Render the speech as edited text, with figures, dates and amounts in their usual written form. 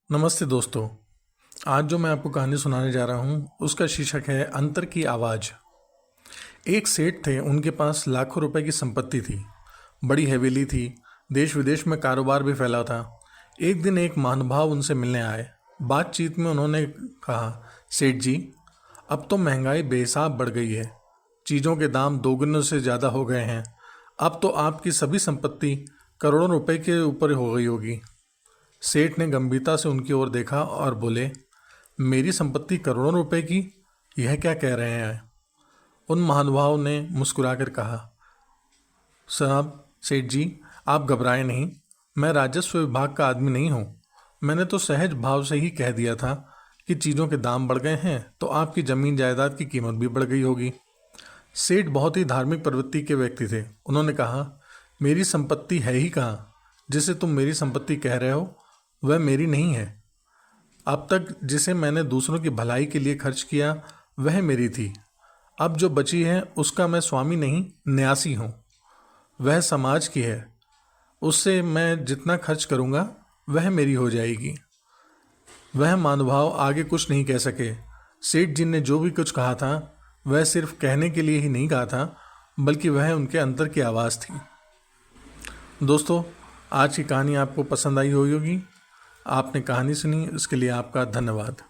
नमस्ते दोस्तों। आज जो मैं आपको कहानी सुनाने जा रहा हूँ उसका शीर्षक है अंतर की आवाज़। एक सेठ थे, उनके पास लाखों रुपए की संपत्ति थी, बड़ी हवेली थी, देश विदेश में कारोबार भी फैला था। एक दिन एक महानुभाव उनसे मिलने आए। बातचीत में उन्होंने कहा, सेठ जी, अब तो महंगाई बेहिसाब बढ़ गई है, चीज़ों के दाम दोगुने से ज़्यादा हो गए हैं। अब तो आपकी सभी संपत्ति करोड़ों रुपए के ऊपर हो गई होगी। सेठ ने गंभीरता से उनकी ओर देखा और बोले, मेरी संपत्ति करोड़ों रुपए की, यह क्या कह रहे हैं? उन महानुभाव ने मुस्कुराकर कहा, साहब, सेठ जी, आप घबराएं नहीं, मैं राजस्व विभाग का आदमी नहीं हूँ। मैंने तो सहज भाव से ही कह दिया था कि चीज़ों के दाम बढ़ गए हैं तो आपकी ज़मीन जायदाद की कीमत भी बढ़ गई होगी। सेठ बहुत ही धार्मिक प्रवृत्ति के व्यक्ति थे। उन्होंने कहा, मेरी संपत्ति है ही कहाँ? जिसे तुम मेरी संपत्ति कह रहे हो वह मेरी नहीं है। अब तक जिसे मैंने दूसरों की भलाई के लिए खर्च किया वह मेरी थी। अब जो बची है उसका मैं स्वामी नहीं, न्यासी हूँ। वह समाज की है, उससे मैं जितना खर्च करूँगा वह मेरी हो जाएगी। वह महानुभाव आगे कुछ नहीं कह सके। सेठ जी ने जो भी कुछ कहा था वह सिर्फ कहने के लिए ही नहीं कहा था, बल्कि वह उनके अंतर की आवाज़ थी। दोस्तों, आज की कहानी आपको पसंद आई होगी। आपने कहानी सुनी, उसके लिए आपका धन्यवाद।